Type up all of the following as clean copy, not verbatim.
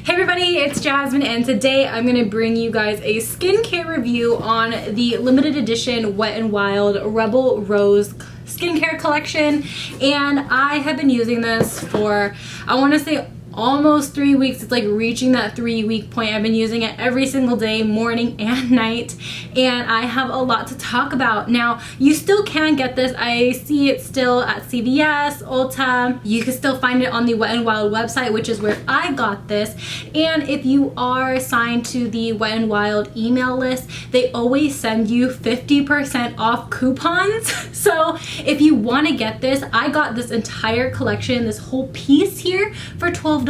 Hey everybody, it's Jasmine, and today I'm going to bring you guys a skincare review on the limited edition Wet n Wild Rebel Rose skincare collection. And I have been using this for, I want to say, almost 3 weeks. It's like reaching that 3-week point. I've been using it every single day, morning and night, and I have a lot to talk about. Now, you still can get this. I see it still at CVS, Ulta. You can still find it on the Wet n Wild website, which is where I got this. And if you are signed to the Wet n Wild email list, they always send you 50% off coupons. So if you want to get this, I got this entire collection, this whole piece here, for $12.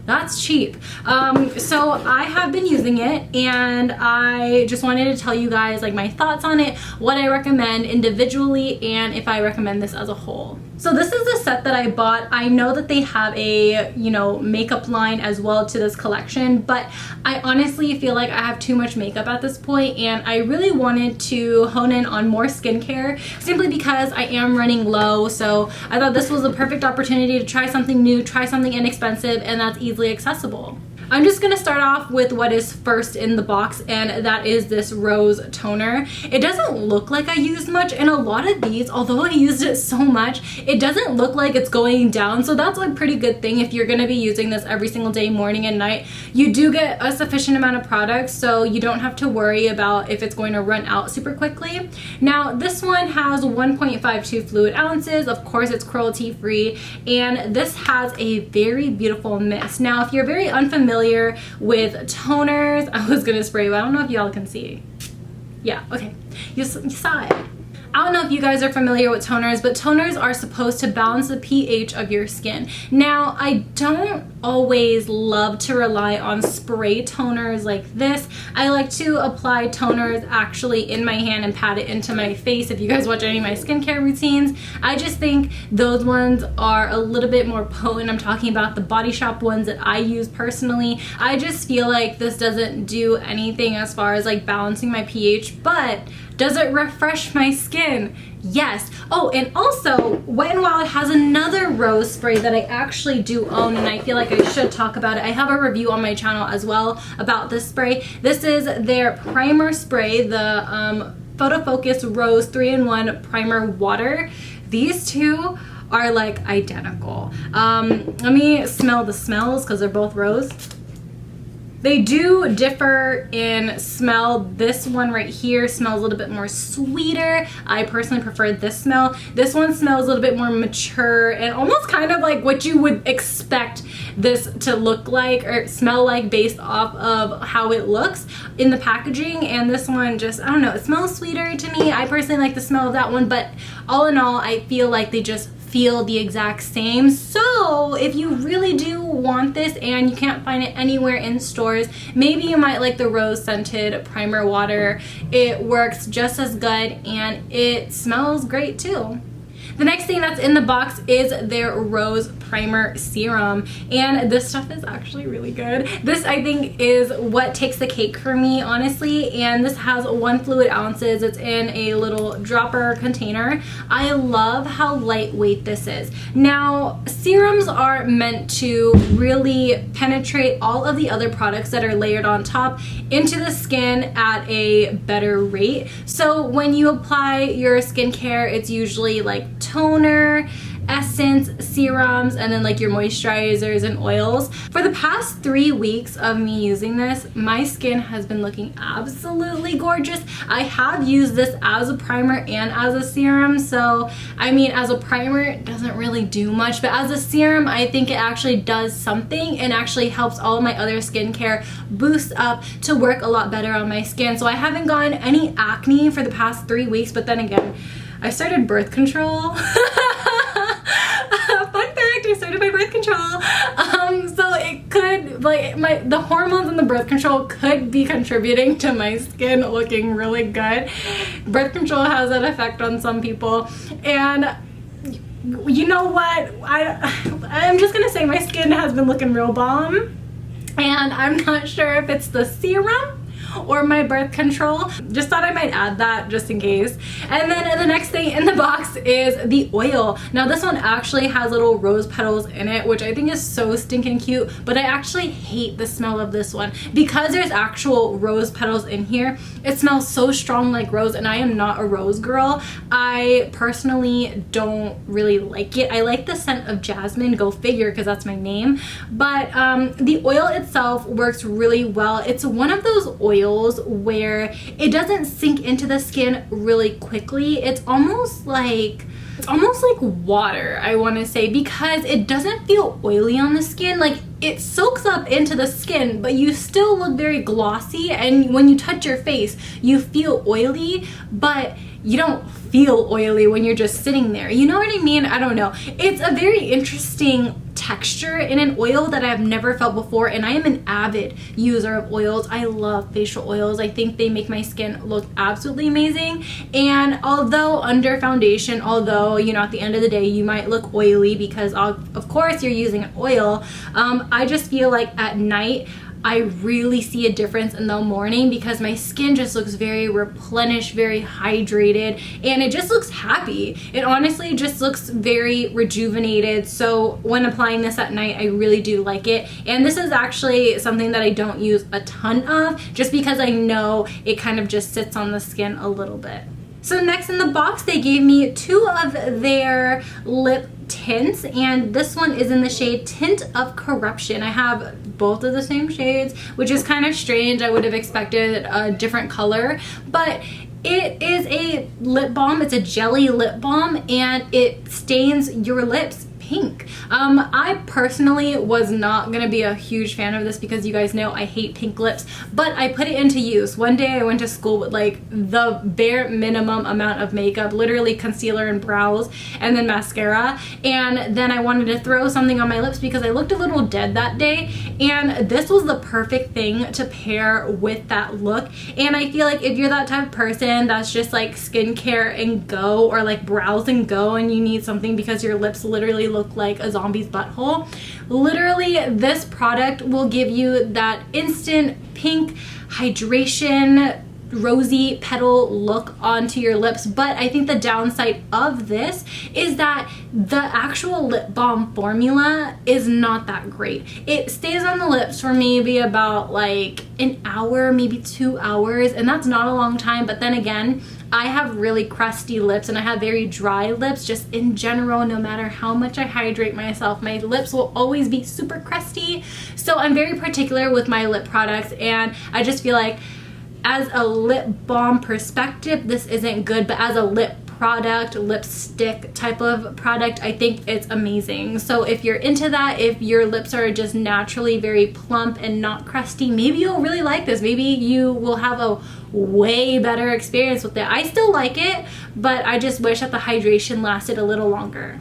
That's cheap. So I have been using it, and I just wanted to tell you guys like my thoughts on it, what I recommend individually, and if I recommend this as a whole. So this is the set that I bought. I know that they have a, makeup line as well to this collection, but I honestly feel like I have too much makeup at this point, and I really wanted to hone in on more skincare simply because I am running low. So I thought this was a perfect opportunity to try something new, try something inexpensive, and that's easily accessible. I'm just going to start off with what is first in the box, and that is this rose toner. It doesn't look like I used much, and a lot of these, although I used it so much, it doesn't look like it's going down. So that's a pretty good thing if you're going to be using this every single day, morning and night. You do get a sufficient amount of product, so you don't have to worry about if it's going to run out super quickly. Now, this one has 1.52 fluid ounces. Of course, it's cruelty free, and this has a very beautiful mist. Now, if you're very unfamiliar with toners, I was gonna spray, but I don't know if y'all can see. Yeah, okay, you saw it. I don't know if you guys are familiar with toners, but toners are supposed to balance the pH of your skin. Now, I don't always love to rely on spray toners like this. I like to apply toners actually in my hand and pat it into my face. If you guys watch any of my skincare routines, I just think those ones are a little bit more potent. I'm talking about the Body Shop ones that I use personally. I just feel like this doesn't do anything as far as like balancing my pH, but does it refresh my skin? Yes. Oh, and also Wet n Wild has another rose spray that I actually do own, and I feel like I should talk about it. I have a review on my channel as well about this spray. This is their primer spray, the Photo Focus Rose 3-in-1 Primer Water. These two are like identical. Let me smell the smells because they're both rose. They do differ in smell. This one right here smells a little bit more sweeter. I personally prefer this smell. This one smells a little bit more mature and almost kind of like what you would expect this to look like or smell like based off of how it looks in the packaging. And this one just, I don't know, it smells sweeter to me. I personally like the smell of that one, but all in all, I feel like they just feel the exact same. So if you really do want this and you can't find it anywhere in stores, maybe you might like the rose scented primer water. It works just as good and it smells great too. The next thing that's in the box is their rose primer serum, and this stuff is actually really good. This, I think, is what takes the cake for me, honestly, and this has 1 fluid ounces. It's in a little dropper container. I love how lightweight this is. Now, serums are meant to really penetrate all of the other products that are layered on top into the skin at a better rate. So when you apply your skincare, it's usually like toner, essence, serums, and then like your moisturizers and oils. For the past 3 weeks of me using this, my skin has been looking absolutely gorgeous. I have used this as a primer and as a serum, so I mean, as a primer it doesn't really do much, but as a serum I think it actually does something and actually helps all of my other skincare boost up to work a lot better on my skin. So I haven't gotten any acne for the past 3 weeks, but then again, I started birth control. Fun fact, I started my birth control. So it could, like, the hormones in the birth control could be contributing to my skin looking really good. Birth control has that effect on some people. And you know what? I'm just gonna say my skin has been looking real bomb. And I'm not sure if it's the serum or my birth control. Just thought I might add that just in case. And then the next thing in the box is the oil. Now this one actually has little rose petals in it, which I think is so stinking cute, but I actually hate the smell of this one because there's actual rose petals in here. It smells so strong like rose, and I am not a rose girl. I personally don't really like it. I like the scent of jasmine, go figure, because that's my name. But the oil itself works really well. It's one of those oils where it doesn't sink into the skin really quickly. It's almost like water, I want to say, because it doesn't feel oily on the skin. Like, it soaks up into the skin, but you still look very glossy, and when you touch your face you feel oily, but you don't feel oily when you're just sitting there. You know what I mean? I don't know. It's a very interesting texture in an oil that I've never felt before, and I am an avid user of oils. I love facial oils. I think they make my skin look absolutely amazing. And although under foundation, although, you know, at the end of the day you might look oily because of course you're using an oil, I just feel like at night I really see a difference in the morning because my skin just looks very replenished, very hydrated, and it just looks happy. It honestly just looks very rejuvenated. So when applying this at night, I really do like it. And this is actually something that I don't use a ton of just because I know it kind of just sits on the skin a little bit. So next in the box, they gave me 2 of their lip tints, and this one is in the shade Tint of Corruption. I have both of the same shades, which is kind of strange. I would have expected a different color, but it is a lip balm. It's a jelly lip balm, and it stains your lips pink. I personally was not gonna be a huge fan of this because you guys know I hate pink lips, but I put it into use. One day I went to school with like the bare minimum amount of makeup, literally concealer and brows and then mascara, and then I wanted to throw something on my lips because I looked a little dead that day, and this was the perfect thing to pair with that look. And I feel like if you're that type of person that's just like skincare and go, or like brows and go, and you need something because your lips literally look like a zombie's butthole, literally this product will give you that instant pink hydration rosy petal look onto your lips. But I think the downside of this is that the actual lip balm formula is not that great. It stays on the lips for maybe about like an hour, maybe 2 hours, and that's not a long time. But then again, I have really crusty lips and I have very dry lips just in general. No matter how much I hydrate myself, my lips will always be super crusty. So I'm very particular with my lip products, and I just feel like as a lip balm perspective, this isn't good, but as a lip product, lipstick type of product, I think it's amazing. So if you're into that, if your lips are just naturally very plump and not crusty, maybe you'll really like this. Maybe you will have a way better experience with it. I still like it, but I just wish that the hydration lasted a little longer.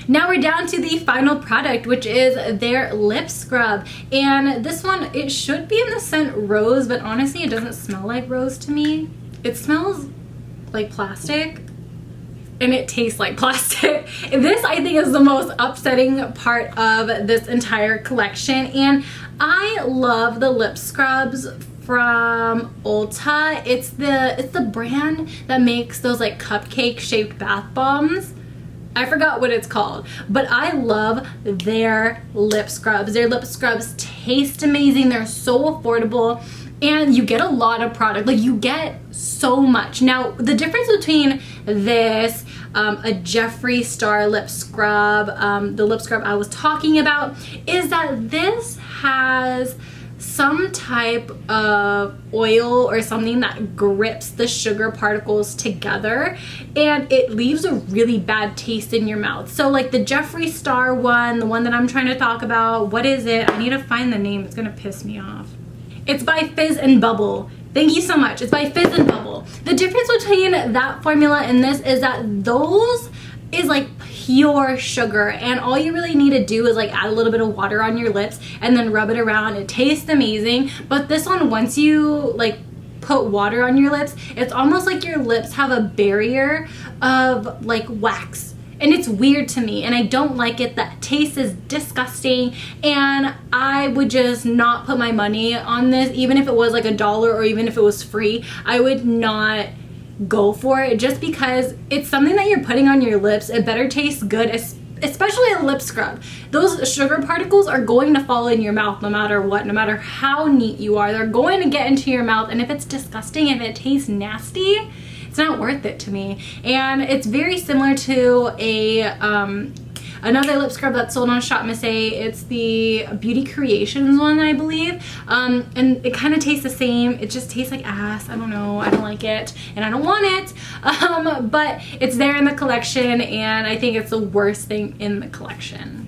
Now we're down to the final product, which is their lip scrub. And this one, it should be in the scent Rose, but honestly it doesn't smell like rose to me. It smells like plastic and it tastes like plastic. This, I think, is the most upsetting part of this entire collection. And I love the lip scrubs from Ulta. It's the brand that makes those like cupcake shaped bath bombs. I forgot what it's called, but I love their lip scrubs. Their lip scrubs taste amazing. They're so affordable, and you get a lot of product. Like, you get so much. Now, the difference between this, a Jeffree Star lip scrub, the lip scrub I was talking about, is that this has some type of oil or something that grips the sugar particles together, and it leaves a really bad taste in your mouth. So like the Jeffree Star one, the one that I'm trying to talk about, what is it? I need to find the name. It's gonna piss me off. It's by Fizz and Bubble. Thank you so much. It's by Fizz and Bubble. The difference between that formula and this is that those is like pure sugar, and all you really need to do is like add a little bit of water on your lips and then rub it around. It tastes amazing. But this one, once you like put water on your lips, it's almost like your lips have a barrier of like wax. and it's weird to me, and I don't like it. The taste is disgusting, and I would just not put my money on this. Even if it was like $1 or even if it was free, I would not go for it, just because it's something that you're putting on your lips. It better taste good, especially a lip scrub. Those sugar particles are going to fall in your mouth no matter what, no matter how neat you are. They're going to get into your mouth, and if it's disgusting, if it tastes nasty, it's not worth it to me. And it's very similar to another lip scrub that's sold on Shop Miss A. It's the Beauty Creations one, I believe. And it kind of tastes the same. It just tastes like ass. I don't know. I don't like it, and I don't want it. But it's there in the collection, and I think it's the worst thing in the collection.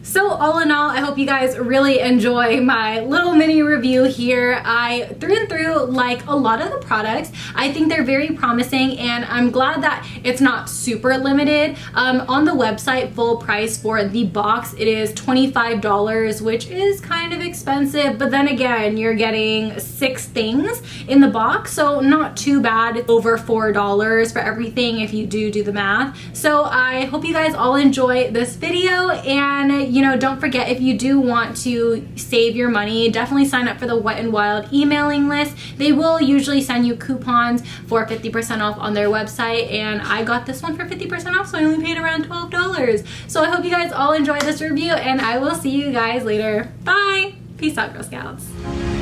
So all in all, I hope you guys really enjoy my little mini review here. I through and through like a lot of the products. I think they're very promising, and I'm glad that it's not super limited. On the website, full price for the box, it is $25, which is kind of expensive, but then again, you're getting 6 things in the box, so not too bad. It's over $4 for everything if you do the math. So I hope you guys all enjoy this video, and you know, don't forget, if you do want to save your money, definitely sign up for the Wet n Wild emailing list. They will usually send you coupons for 50% off on their website, and I got this one for 50% off, so I only paid around $12. So I hope you guys all enjoy this review, and I will see you guys later. Bye! Peace out, Girl Scouts.